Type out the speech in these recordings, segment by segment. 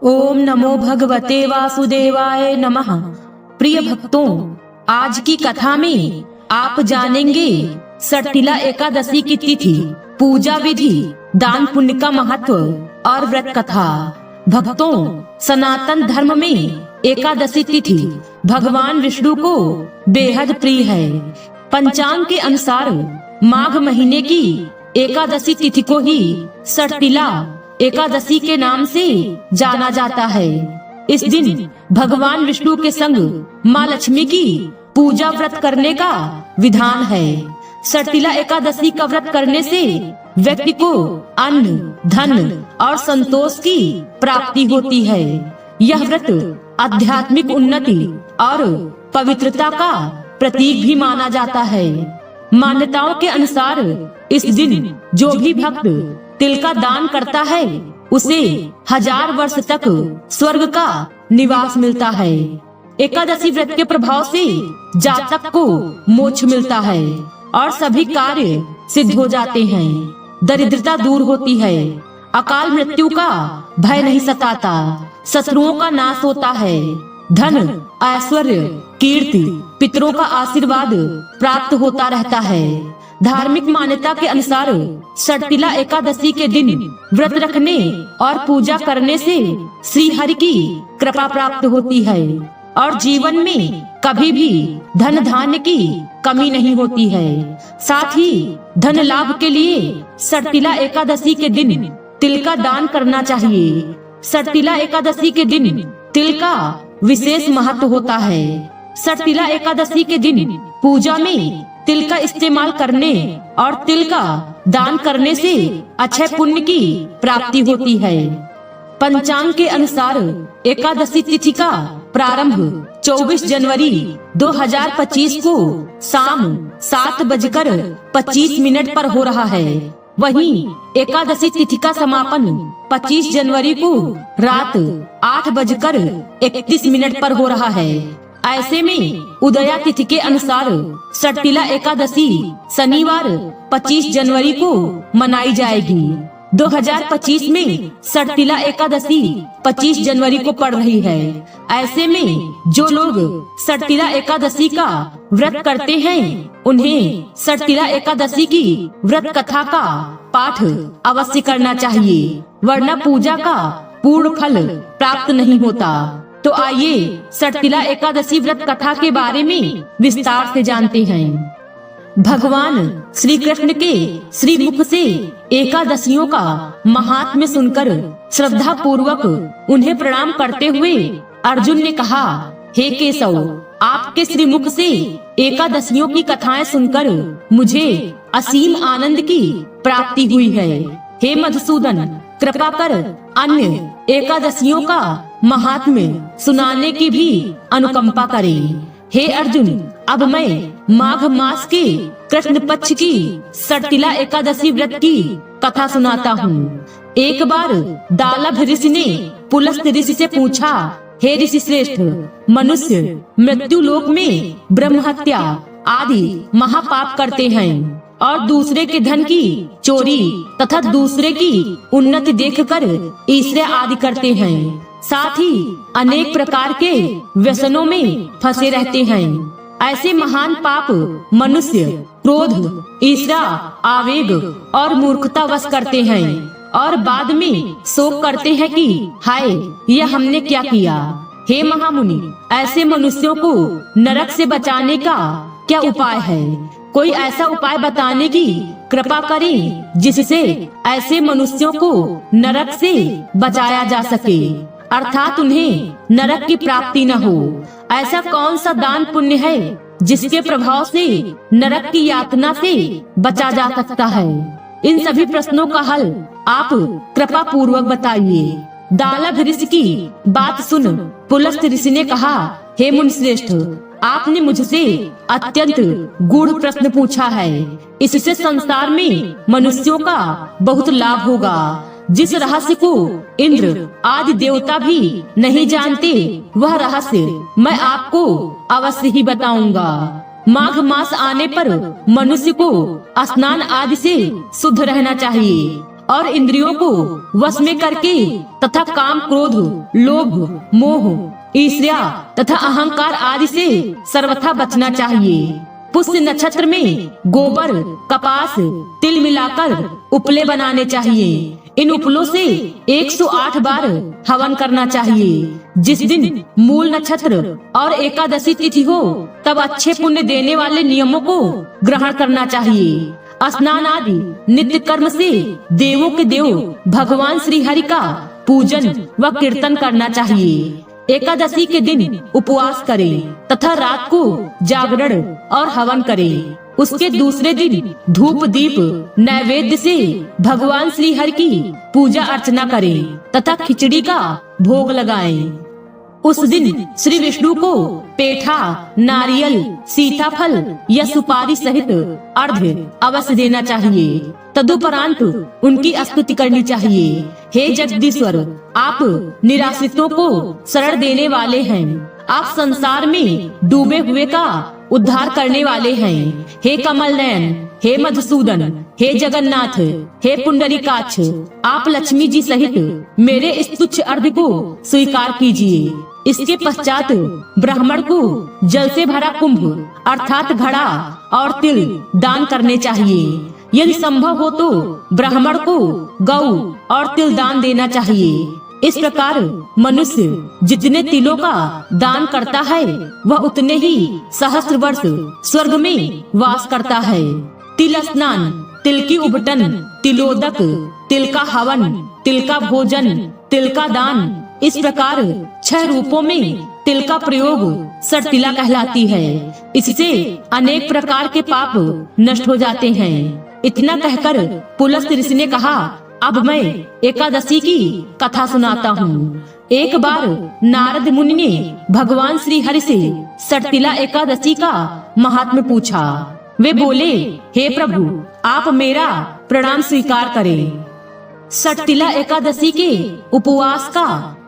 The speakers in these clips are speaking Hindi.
ओम नमो भगवते वासुदेवाय नमः। प्रिय भक्तों, आज की कथा में आप जानेंगे सठिला एकादशी की तिथि, पूजा विधि, दान पुण्य का महत्व और व्रत कथा। भक्तों, सनातन धर्म में एकादशी तिथि भगवान विष्णु को बेहद प्रिय है। पंचांग के अनुसार माघ महीने की एकादशी तिथि को ही सठिला एकादशी के नाम से जाना जाता है। इस दिन भगवान विष्णु के संग माँ लक्ष्मी की पूजा व्रत करने का विधान है। सठिला एकादशी का व्रत करने से व्यक्ति को अन्न, धन और संतोष की प्राप्ति होती है। यह व्रत आध्यात्मिक उन्नति और पवित्रता का प्रतीक भी माना जाता है। मान्यताओं के अनुसार इस दिन जो भी भक्त तिल का दान करता है उसे 1000 वर्ष तक स्वर्ग का निवास मिलता है। एकादशी व्रत के प्रभाव से जातक को मोक्ष मिलता है और सभी कार्य सिद्ध हो जाते हैं। दरिद्रता दूर होती है, अकाल मृत्यु का भय नहीं सताता, शत्रुओं का नाश होता है, धन, ऐश्वर्य, कीर्ति, पितरों का आशीर्वाद प्राप्त होता रहता है। धार्मिक मान्यता के अनुसार सठिला एकादशी के दिन व्रत रखने और पूजा करने से श्री हरि की कृपा प्राप्त होती है और जीवन में कभी भी धन धान्य की कमी नहीं होती है। साथ ही धन लाभ के लिए सठिला एकादशी के दिन तिल का दान करना चाहिए। सठिला एकादशी के दिन तिल का विशेष महत्व होता है। सठिला एकादशी के दिन पूजा में तिल का इस्तेमाल करने और तिल का दान करने से अच्छे पुण्य की प्राप्ति होती है। पंचांग के अनुसार एकादशी तिथि का प्रारंभ 24 जनवरी 2025 को शाम 7:25 पर हो रहा है। वहीं एकादशी तिथि का समापन 25 जनवरी को रात 8:31 पर हो रहा है। ऐसे में उदया तिथि के अनुसार सठिला एकादशी शनिवार 25 जनवरी को मनाई जाएगी। 2025 में सठिला एकादशी 25 जनवरी को पड़ रही है। ऐसे में जो लोग सठिला एकादशी का व्रत करते हैं उन्हें सठिला एकादशी की व्रत कथा का पाठ अवश्य करना चाहिए, वरना पूजा का पूर्ण फल प्राप्त नहीं होता। तो आइए सठिला एकादशी व्रत कथा के बारे में विस्तार से जानते हैं। भगवान श्री कृष्ण के श्री मुख से एकादशियों का महात्म्य सुनकर श्रद्धा पूर्वक उन्हें प्रणाम करते हुए अर्जुन ने कहा, हे केशव, आपके श्री मुख से एकादशियों की कथाएं सुनकर मुझे असीम आनंद की प्राप्ति हुई है। हे मधुसूदन, कृपा कर अन्य एकादशियों का महात्म्य सुनाने की भी अनुकंपा करें। हे अर्जुन, अब मैं माघ मास के कृष्ण पक्ष की सठिला एकादशी व्रत की कथा सुनाता हूँ। एक बार दालभ ऋषि ने पुलस्त ऋषि से पूछा, हे ऋषि श्रेष्ठ, मनुष्य मृत्यु लोक में ब्रह्म हत्या आदि महापाप करते हैं और दूसरे के धन की चोरी तथा दूसरे की उन्नति देखकर ईर्ष्या आदि करते हैं। साथ ही अनेक प्रकार के व्यसनों में फंसे रहते हैं। ऐसे महान पाप मनुष्य क्रोध, ईर्ष्या, आवेग और मूर्खता वश करते हैं और बाद में शोक करते हैं कि हाय, यह हमने क्या किया। हे महामुनि, ऐसे मनुष्यों को नरक से बचाने का क्या उपाय है? कोई ऐसा उपाय बताने की कृपा करें जिससे ऐसे मनुष्यों को नरक से बचाया जा सके, अर्थात उन्हें नरक की प्राप्ति न हो। ऐसा कौन सा दान पुण्य है जिसके प्रभाव से नरक की यातना से बचा जा सकता है? इन सभी प्रश्नों का हल आप कृपा पूर्वक बताइए। दालभ ऋषि की बात सुन पुलस्त ऋषि ने कहा, हे मुनिश्रेष्ठ, आपने मुझसे अत्यंत गूढ़ प्रश्न पूछा है। इससे संसार में मनुष्यों का बहुत लाभ होगा। जिस रहस्य को इंद्र आदि देवता भी नहीं जानते, वह रहस्य मैं आपको अवश्य ही बताऊंगा। माघ मास आने पर मनुष्य को स्नान आदि से शुद्ध रहना चाहिए और इंद्रियों को वश में करके तथा काम, क्रोध, लोभ, मोह, ईर्ष्या तथा अहंकार आदि से सर्वथा बचना चाहिए। पुष्य नक्षत्र में गोबर, कपास, तिल मिलाकर उपले बनाने चाहिए। इन उपलों से 108 बार हवन करना चाहिए। जिस दिन मूल नक्षत्र और एकादशी तिथि हो तब अच्छे पुण्य देने वाले नियमों को ग्रहण करना चाहिए। स्नान आदि नित्य कर्म से देवों के देव भगवान श्री हरि का पूजन व कीर्तन करना चाहिए। एकादशी के दिन उपवास करें तथा रात को जागरण और हवन करें। उसके दूसरे दिन धूप दीप नैवेद्य से भगवान श्री हरि की पूजा अर्चना करें तथा खिचड़ी का भोग लगाएं। उस दिन श्री विष्णु को पेठा, नारियल, सीताफल या सुपारी सहित अर्घ्य अवश्य देना चाहिए। तदुपरांत उनकी स्तुति करनी चाहिए। हे जगदीश्वर, आप निराश्रितों को शरण देने वाले हैं। आप संसार में डूबे हुए का उद्धार करने वाले हैं। हे कमल नयन, हे मधुसूदन, हे जगन्नाथ, हे पुंडरीकाक्ष, आप लक्ष्मी जी सहित मेरे इस तुच्छ अर्घ्य को स्वीकार कीजिए। इसके पश्चात ब्राह्मण को जल से भरा कुंभ अर्थात घड़ा और तिल दान करने चाहिए। यदि संभव हो तो ब्राह्मण को गौ और तिल दान देना चाहिए। इस प्रकार मनुष्य जितने तिलों का दान करता है वह उतने ही सहस्त्र वर्ष स्वर्ग में वास करता है। तिल स्नान, तिल की उबटन, तिलोदक, तिल का हवन, तिल का भोजन, तिल का दान, इस प्रकार 6 रूपों में तिल का प्रयोग सटतिला कहलाती है। इससे अनेक प्रकार के पाप नष्ट हो जाते हैं। इतना कहकर पुलस्त ऋषि ने कहा, अब मैं एकादशी की कथा सुनाता हूँ। एक बार नारद मुनि ने भगवान श्री हरि से सटतिला एकादशी का महात्म्य पूछा। वे बोले, हे प्रभु, आप मेरा प्रणाम स्वीकार करें। सटतिला एकादशी के उपवास का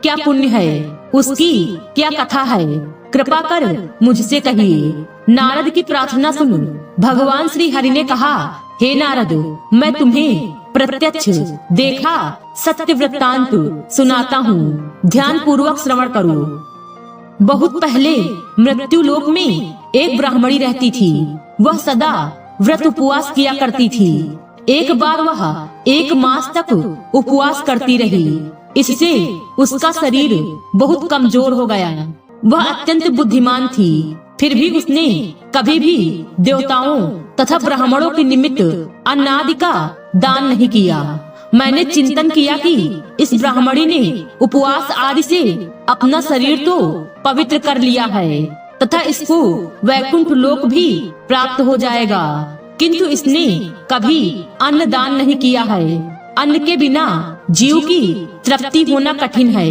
क्या पुण्य है, उसकी क्या कथा है, कृपा कर मुझसे कहिए। नारद की प्रार्थना सुन भगवान श्री हरि ने कहा, हे नारद, मैं तुम्हें प्रत्यक्ष देखा सत्य वृत्तांत सुनाता हूँ, ध्यान पूर्वक श्रवण करो। बहुत पहले मृत्यु लोक में एक ब्राह्मणी रहती थी। वह सदा व्रत उपवास किया करती थी। एक बार वह 1 मास तक उपवास करती रही। इससे उसका शरीर बहुत कमजोर हो गया। वह अत्यंत बुद्धिमान थी, फिर भी उसने कभी भी देवताओं तथा ब्राह्मणों के निमित्त अन्नादि का दान नहीं किया। मैंने चिंतन किया कि इस ब्राह्मणी ने उपवास आदि से अपना शरीर तो पवित्र कर लिया है तथा इसको वैकुंठ लोक भी प्राप्त हो जाएगा, किंतु इसने कभी अन्न दान नहीं किया है। अन्न के बिना जीव की तृप्ति होना कठिन है।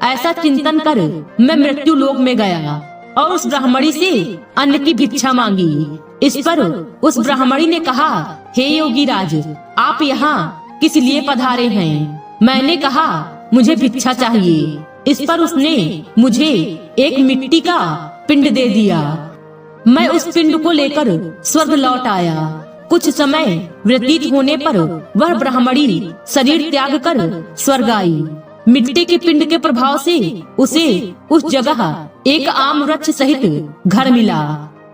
ऐसा चिंतन कर मैं मृत्यु लोक में गया और उस ब्राह्मणी से अन्न की भिक्षा मांगी। इस पर उस ब्राह्मणी ने कहा, हे योगी राज, आप यहाँ किस लिए पधारे हैं? मैंने कहा, मुझे भिक्षा चाहिए। इस पर उसने मुझे एक मिट्टी का पिंड दे दिया। मैं उस पिंड को लेकर स्वर्ग लौट आया। कुछ समय व्यतीत होने पर वह ब्राह्मणी शरीर त्याग कर स्वर्ग आई। मिट्टी के पिंड के प्रभाव से उसे उस जगह एक आम वृक्ष सहित घर मिला,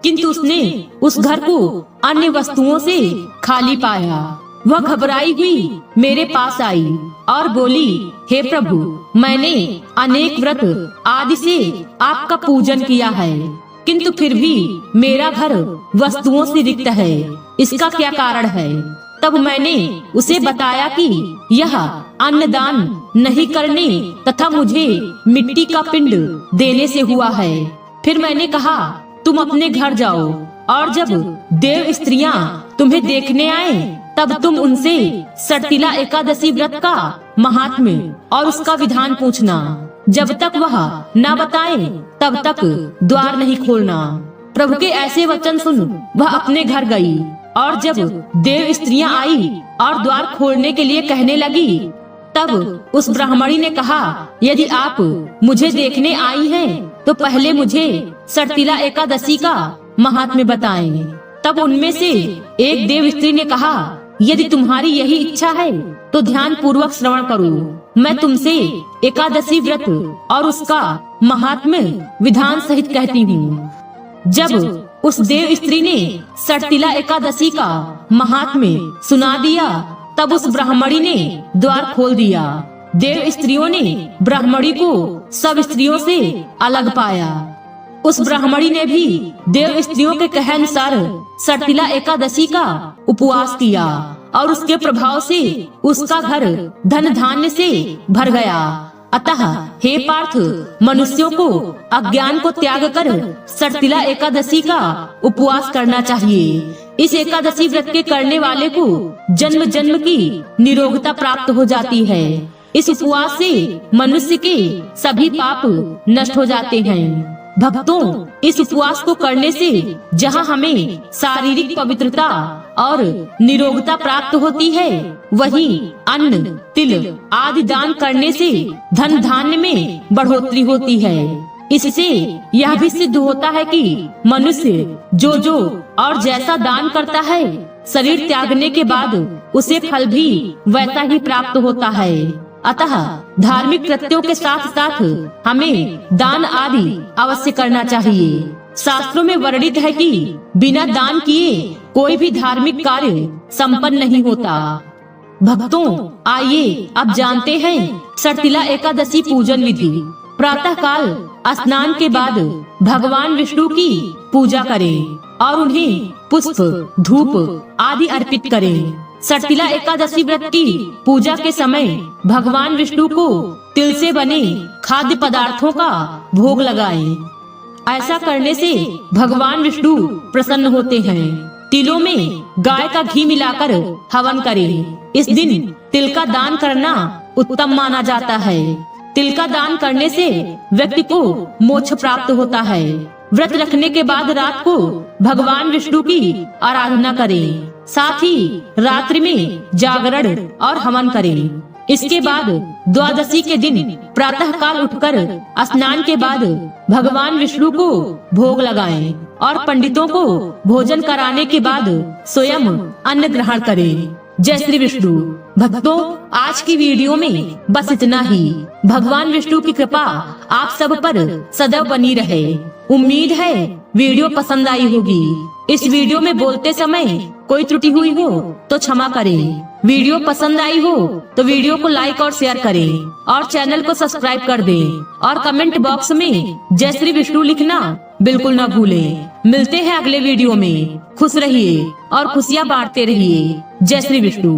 किंतु उसने उस घर को अन्य वस्तुओं से खाली पाया। वह घबराई हुई मेरे पास आई और बोली, हे प्रभु, मैंने अनेक व्रत आदि से आपका पूजन किया है, किंतु फिर भी मेरा घर वस्तुओं से रिक्त है। इसका क्या कारण है? तब मैंने उसे बताया कि यह अन्नदान नहीं करने तथा मुझे मिट्टी का पिंड देने से हुआ है। फिर मैंने कहा, तुम अपने घर जाओ और जब देव स्त्रियां तुम्हें देखने आए तब तुम उनसे सटतिला एकादशी व्रत का महात्म्य और उसका विधान पूछना। जब तक वह न बताए तब तक द्वार नहीं खोलना। प्रभु के ऐसे वचन सुन वह अपने घर गई और जब देव स्त्रियां आई और द्वार खोलने के लिए कहने लगी, तब उस ब्राह्मणी ने कहा, यदि आप मुझे देखने आई हैं, तो पहले मुझे सटतिला एकादशी का महात्म्य बताएं। तब उनमें से एक देव स्त्री ने कहा, यदि तुम्हारी यही इच्छा है तो ध्यान पूर्वक श्रवण करो। मैं तुमसे एकादशी व्रत और उसका महात्म्य विधान सहित कहती हूँ। जब उस देव स्त्री ने सटतिला एकादशी का महात्म्य सुना दिया, तब उस ब्राह्मणी ने द्वार खोल दिया। देव स्त्रियों ने ब्राह्मणी को सब स्त्रियों से अलग पाया। उस ब्राह्मणी ने भी देव स्त्रियों के कहे अनुसार सटतिला एकादशी का उपवास किया और उसके प्रभाव से उसका घर धन धान्य से भर गया। अतः हे पार्थ, मनुष्यों को अज्ञान को त्याग कर सटतिला एकादशी का उपवास करना चाहिए। इस एकादशी व्रत के करने वाले को जन्म जन्म की निरोगता प्राप्त हो जाती है। इस उपवास से मनुष्य के सभी पाप नष्ट हो जाते हैं। भक्तों, इस उपवास को करने से जहाँ हमें शारीरिक पवित्रता और निरोगता प्राप्त होती है, वहीं अन्न, तिल आदि दान करने से धन धान्य में बढ़ोतरी होती है। इससे यह भी सिद्ध होता है कि मनुष्य जो और जैसा दान करता है, शरीर त्यागने के बाद उसे फल भी वैसा ही प्राप्त होता है। अतः धार्मिक कृत्यों के साथ साथ हमें दान आदि अवश्य करना चाहिए। शास्त्रों में वर्णित है कि बिना दान किए कोई भी धार्मिक कार्य संपन्न नहीं होता। भक्तों, आइए अब जानते हैं सटतिला एकादशी पूजन विधि। प्रातः काल स्नान के बाद भगवान विष्णु की पूजा करें और उन्हें पुष्प, धूप आदि अर्पित करें। सटतिला एकादशी व्रत की पूजा के समय भगवान विष्णु को तिल से बने खाद्य पदार्थों का भोग लगाएं। ऐसा करने से भगवान विष्णु प्रसन्न होते हैं। तिलों में गाय का घी मिलाकर हवन करें। इस दिन तिल का दान करना उत्तम माना जाता है। तिल का दान करने से व्यक्ति को मोक्ष प्राप्त होता है। व्रत रखने के बाद रात को भगवान विष्णु की आराधना करें। साथ ही रात्रि में जागरण और हवन करें। इसके बाद द्वादशी के दिन प्रातः काल उठकर स्नान के बाद भगवान विष्णु को भोग लगाएं और पंडितों को भोजन कराने के बाद स्वयं अन्न ग्रहण करें। जय श्री विष्णु। भक्तों, आज की वीडियो में बस इतना ही। भगवान विष्णु की कृपा आप सब पर सदैव बनी रहे। उम्मीद है वीडियो पसंद आई होगी। इस वीडियो में बोलते समय कोई त्रुटि हुई हो तो क्षमा करें। वीडियो पसंद आई हो तो वीडियो को लाइक और शेयर करें और चैनल को सब्सक्राइब कर दें और कमेंट बॉक्स में जय श्री विष्णु लिखना बिल्कुल न भूलें। मिलते हैं अगले वीडियो में। खुश रहिए और खुशियाँ बांटते रहिए। जय श्री विष्णु।